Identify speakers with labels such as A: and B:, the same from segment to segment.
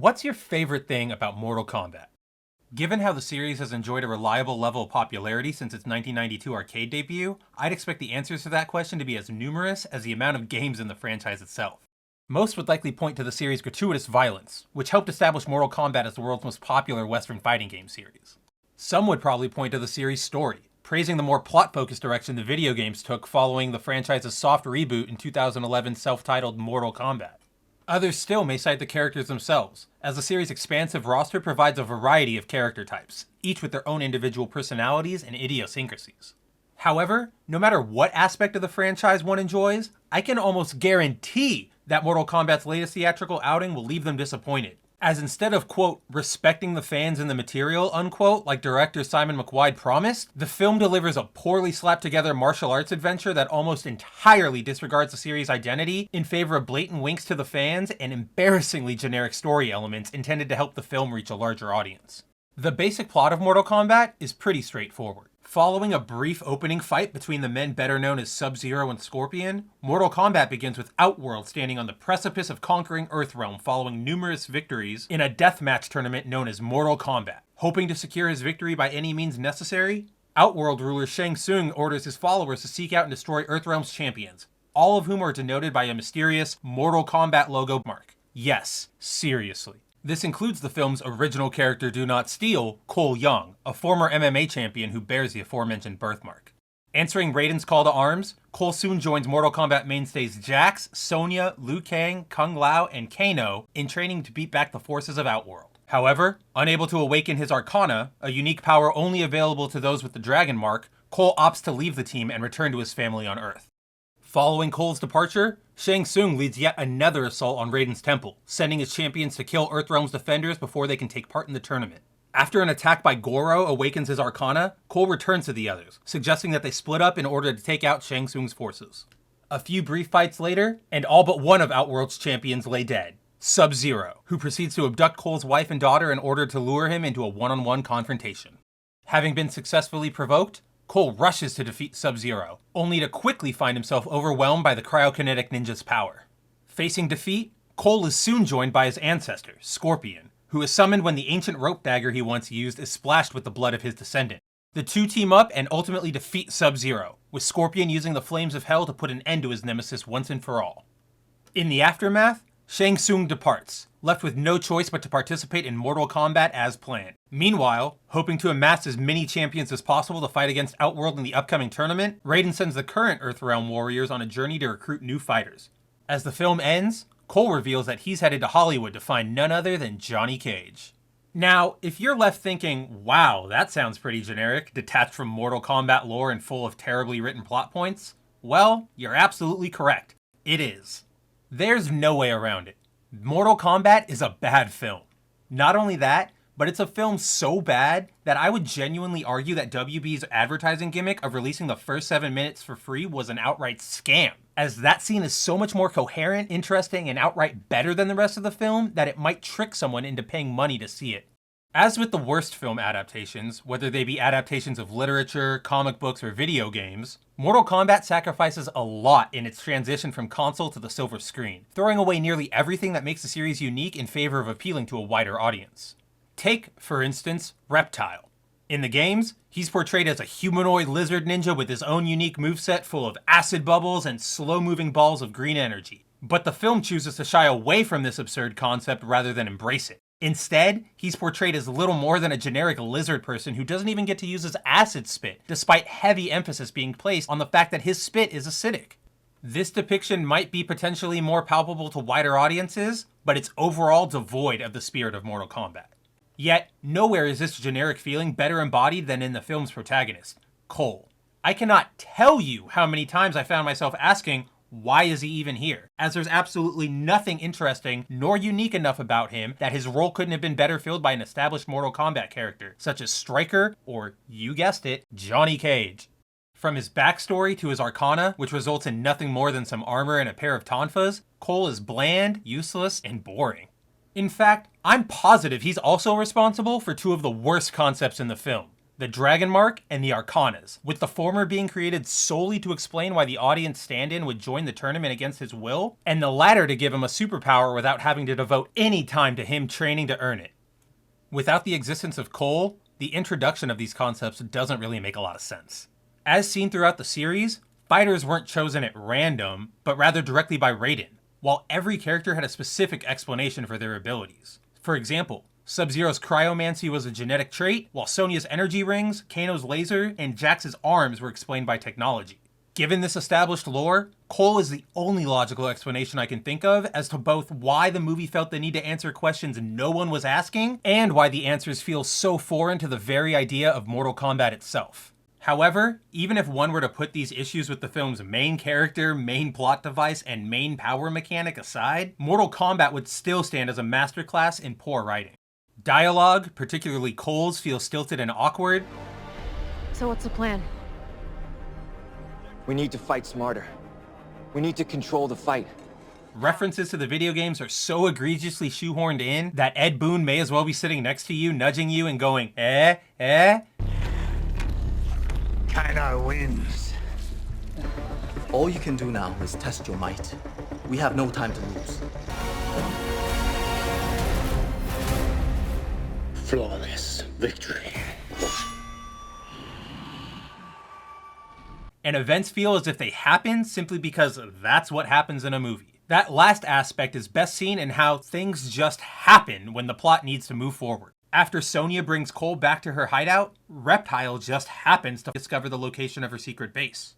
A: What's your favorite thing about Mortal Kombat? Given how the series has enjoyed a reliable level of popularity since its 1992 arcade debut, I'd expect the answers to that question to be as numerous as the amount of games in the franchise itself. Most would likely point to the series' gratuitous violence, which helped establish Mortal Kombat as the world's most popular Western fighting game series. Some would probably point to the series' story, praising the more plot-focused direction the video games took following the franchise's soft reboot in 2011's self-titled Mortal Kombat. Others still may cite the characters themselves, as the series' expansive roster provides a variety of character types, each with their own individual personalities and idiosyncrasies. However, no matter what aspect of the franchise one enjoys, I can almost guarantee that Mortal Kombat's latest theatrical outing will leave them disappointed, as instead of, quote, respecting the fans and the material, unquote, like director Simon McWide promised, the film delivers a poorly slapped together martial arts adventure that almost entirely disregards the series' identity in favor of blatant winks to the fans and embarrassingly generic story elements intended to help the film reach a larger audience. The basic plot of Mortal Kombat is pretty straightforward. Following a brief opening fight between the men better known as Sub-Zero and Scorpion, Mortal Kombat begins with Outworld standing on the precipice of conquering Earthrealm following numerous victories in a deathmatch tournament known as Mortal Kombat. Hoping to secure his victory by any means necessary, Outworld ruler Shang Tsung orders his followers to seek out and destroy Earthrealm's champions, all of whom are denoted by a mysterious Mortal Kombat logo mark. Yes, seriously. This includes the film's original character Do Not Steal, Cole Young, a former MMA champion who bears the aforementioned birthmark. Answering Raiden's call to arms, Cole soon joins Mortal Kombat mainstays Jax, Sonya, Liu Kang, Kung Lao, and Kano in training to beat back the forces of Outworld. However, unable to awaken his Arcana, a unique power only available to those with the Dragon Mark, Cole opts to leave the team and return to his family on Earth. Following Cole's departure, Shang Tsung leads yet another assault on Raiden's temple, sending his champions to kill Earthrealm's defenders before they can take part in the tournament. After an attack by Goro awakens his Arcana, Cole returns to the others, suggesting that they split up in order to take out Shang Tsung's forces. A few brief fights later, and all but one of Outworld's champions lay dead, Sub-Zero, who proceeds to abduct Cole's wife and daughter in order to lure him into a one-on-one confrontation. Having been successfully provoked, Cole rushes to defeat Sub-Zero, only to quickly find himself overwhelmed by the cryokinetic ninja's power. Facing defeat, Cole is soon joined by his ancestor, Scorpion, who is summoned when the ancient rope dagger he once used is splashed with the blood of his descendant. The two team up and ultimately defeat Sub-Zero, with Scorpion using the flames of hell to put an end to his nemesis once and for all. In the aftermath, Shang Tsung departs, left with no choice but to participate in Mortal Kombat as planned. Meanwhile, hoping to amass as many champions as possible to fight against Outworld in the upcoming tournament, Raiden sends the current Earthrealm warriors on a journey to recruit new fighters. As the film ends, Cole reveals that he's headed to Hollywood to find none other than Johnny Cage. Now, if you're left thinking, wow, that sounds pretty generic, detached from Mortal Kombat lore and full of terribly written plot points, well, you're absolutely correct. It is. There's no way around it. Mortal Kombat is a bad film. Not only that, but it's a film so bad that I would genuinely argue that WB's advertising gimmick of releasing the first 7 minutes for free was an outright scam, as that scene is so much more coherent, interesting, and outright better than the rest of the film that it might trick someone into paying money to see it. As with the worst film adaptations, whether they be adaptations of literature, comic books, or video games, Mortal Kombat sacrifices a lot in its transition from console to the silver screen, throwing away nearly everything that makes the series unique in favor of appealing to a wider audience. Take, for instance, Reptile. In the games, he's portrayed as a humanoid lizard ninja with his own unique moveset full of acid bubbles and slow-moving balls of green energy. But the film chooses to shy away from this absurd concept rather than embrace it. Instead, he's portrayed as little more than a generic lizard person who doesn't even get to use his acid spit, despite heavy emphasis being placed on the fact that his spit is acidic. This depiction might be potentially more palpable to wider audiences, but it's overall devoid of the spirit of Mortal Kombat. Yet, nowhere is this generic feeling better embodied than in the film's protagonist, Cole. I cannot tell you how many times I found myself asking, why is he even here? As there's absolutely nothing interesting nor unique enough about him that his role couldn't have been better filled by an established Mortal Kombat character, such as Stryker or, you guessed it, Johnny Cage. From his backstory to his Arcana, which results in nothing more than some armor and a pair of tonfas, Cole is bland, useless, and boring. In fact, I'm positive he's also responsible for two of the worst concepts in the film. the Dragon Mark, and the Arcanas, with the former being created solely to explain why the audience stand-in would join the tournament against his will, and the latter to give him a superpower without having to devote any time to him training to earn it. Without the existence of Cole, the introduction of these concepts doesn't really make a lot of sense. As seen throughout the series, fighters weren't chosen at random, but rather directly by Raiden, while every character had a specific explanation for their abilities. For example, Sub-Zero's cryomancy was a genetic trait, while Sonya's energy rings, Kano's laser, and Jax's arms were explained by technology. Given this established lore, Cole is the only logical explanation I can think of as to both why the movie felt the need to answer questions no one was asking, and why the answers feel so foreign to the very idea of Mortal Kombat itself. However, even if one were to put these issues with the film's main character, main plot device, and main power mechanic aside, Mortal Kombat would still stand as a masterclass in poor writing. Dialogue, particularly Cole's, feels stilted and awkward.
B: So what's the plan?
C: We need to fight smarter. We need to control the fight.
A: References to the video games are so egregiously shoehorned in that Ed Boon may as well be sitting next to you, nudging you and going, eh?
D: Kano wins.
E: All you can do now is test your might. We have no time to lose.
D: Flawless victory.
A: And events feel as if they happen simply because that's what happens in a movie. That last aspect is best seen in how things just happen when the plot needs to move forward. After Sonya brings Cole back to her hideout, Reptile just happens to discover the location of her secret base.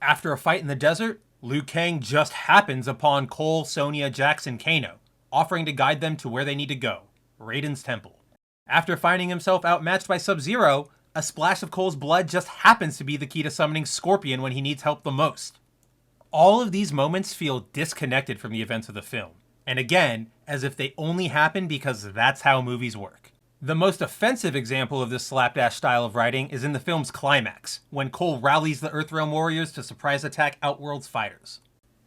A: After a fight in the desert, Liu Kang just happens upon Cole, Sonya, Jax, and Kano, offering to guide them to where they need to go, Raiden's temple. After finding himself outmatched by Sub-Zero, a splash of Cole's blood just happens to be the key to summoning Scorpion when he needs help the most. All of these moments feel disconnected from the events of the film, and again, as if they only happen because that's how movies work. The most offensive example of this slapdash style of writing is in the film's climax, when Cole rallies the Earthrealm warriors to surprise attack Outworld's fighters.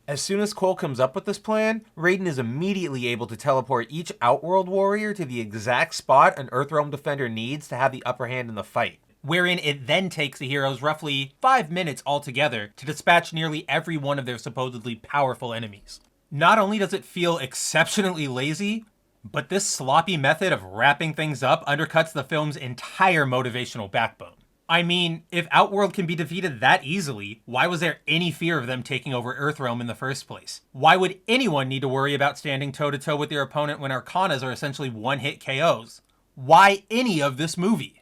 A: As soon as Cole comes up with this plan, Raiden is immediately able to teleport each Outworld warrior to the exact spot an Earthrealm defender needs to have the upper hand in the fight, wherein it then takes the heroes roughly 5 minutes altogether to dispatch nearly every one of their supposedly powerful enemies. Not only does it feel exceptionally lazy, but this sloppy method of wrapping things up undercuts the film's entire motivational backbone. I mean, if Outworld can be defeated that easily, why was there any fear of them taking over Earthrealm in the first place? Why would anyone need to worry about standing toe-to-toe with their opponent when Arcanas are essentially one-hit KOs? Why any of this movie?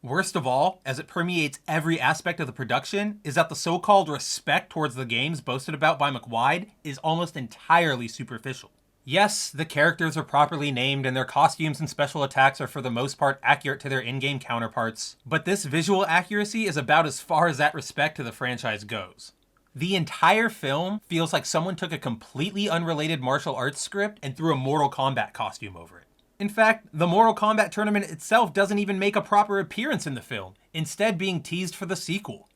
A: Worst of all, as it permeates every aspect of the production, is that the so-called respect towards the games boasted about by McWide is almost entirely superficial. Yes, the characters are properly named and their costumes and special attacks are for the most part accurate to their in-game counterparts, but this visual accuracy is about as far as that respect to the franchise goes. The entire film feels like someone took a completely unrelated martial arts script and threw a Mortal Kombat costume over it. In fact, the Mortal Kombat tournament itself doesn't even make a proper appearance in the film, instead being teased for the sequel.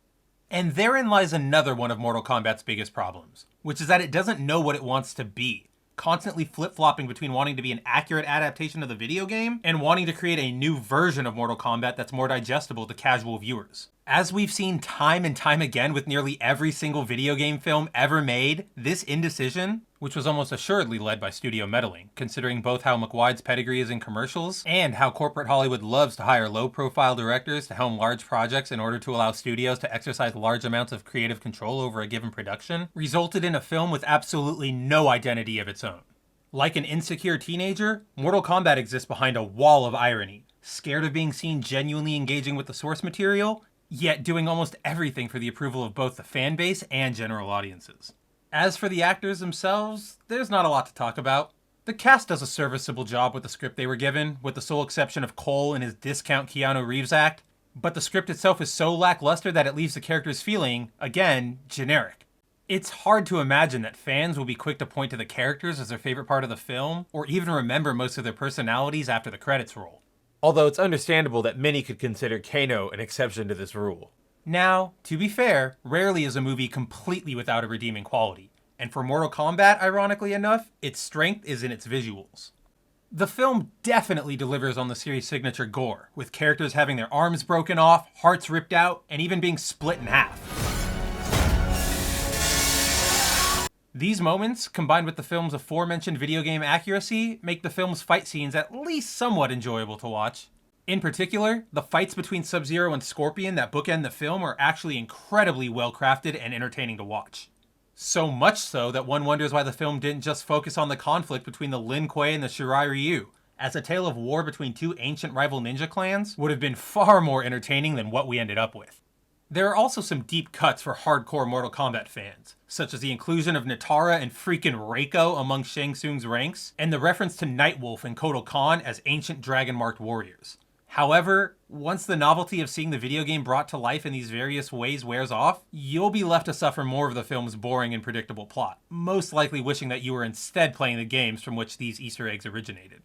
A: And therein lies another one of Mortal Kombat's biggest problems, which is that it doesn't know what it wants to be, constantly flip-flopping between wanting to be an accurate adaptation of the video game and wanting to create a new version of Mortal Kombat that's more digestible to casual viewers. As we've seen time and time again with nearly every single video game film ever made, this indecision, which was almost assuredly led by studio meddling, considering both how McWide's pedigree is in commercials and how corporate Hollywood loves to hire low-profile directors to helm large projects in order to allow studios to exercise large amounts of creative control over a given production, resulted in a film with absolutely no identity of its own. Like an insecure teenager, Mortal Kombat exists behind a wall of irony, scared of being seen genuinely engaging with the source material, yet doing almost everything for the approval of both the fan base and general audiences. As for the actors themselves, there's not a lot to talk about. The cast does a serviceable job with the script they were given, with the sole exception of Cole and his discount Keanu Reeves act, but the script itself is so lackluster that it leaves the characters feeling, again, generic. It's hard to imagine that fans will be quick to point to the characters as their favorite part of the film, or even remember most of their personalities after the credits roll. Although it's understandable that many could consider Kano an exception to this rule. Now, to be fair, rarely is a movie completely without a redeeming quality, and for Mortal Kombat, ironically enough, its strength is in its visuals. The film definitely delivers on the series' signature gore, with characters having their arms broken off, hearts ripped out, and even being split in half. These moments, combined with the film's aforementioned video game accuracy, make the film's fight scenes at least somewhat enjoyable to watch. In particular, the fights between Sub-Zero and Scorpion that bookend the film are actually incredibly well crafted and entertaining to watch. So much so that one wonders why the film didn't just focus on the conflict between the Lin Kuei and the Shirai Ryu, as a tale of war between two ancient rival ninja clans would have been far more entertaining than what we ended up with. There are also some deep cuts for hardcore Mortal Kombat fans, such as the inclusion of Natara and freaking Reiko among Shang Tsung's ranks, and the reference to Nightwolf and Kotal Kahn as ancient dragon-marked warriors. However, once the novelty of seeing the video game brought to life in these various ways wears off, you'll be left to suffer more of the film's boring and predictable plot, most likely wishing that you were instead playing the games from which these Easter eggs originated.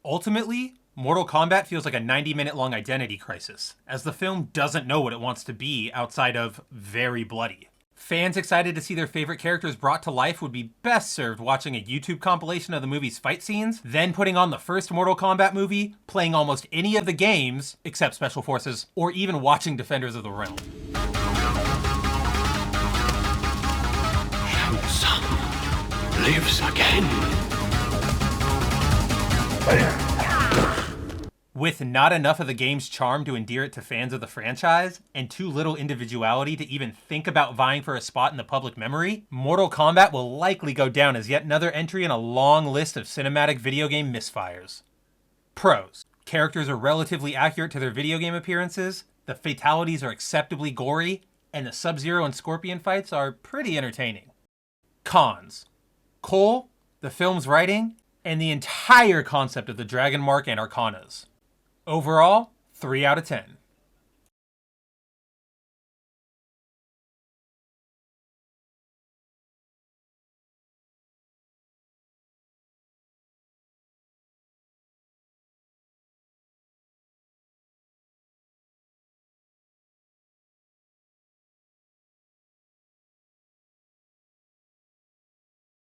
A: Ultimately, Mortal Kombat feels like a 90-minute long identity crisis, as the film doesn't know what it wants to be outside of very bloody. Fans excited to see their favorite characters brought to life would be best served watching a YouTube compilation of the movie's fight scenes, then putting on the first Mortal Kombat movie, playing almost any of the games, except Special Forces, or even watching Defenders of the Realm.
D: Shang Tsung lives again.
A: With not enough of the game's charm to endear it to fans of the franchise, and too little individuality to even think about vying for a spot in the public memory, Mortal Kombat will likely go down as yet another entry in a long list of cinematic video game misfires. Pros: characters are relatively accurate to their video game appearances, the fatalities are acceptably gory, and the Sub-Zero and Scorpion fights are pretty entertaining. Cons: Cole, the film's writing, and the entire concept of the Dragon Mark and Arcanas. Overall, 3 out of 10.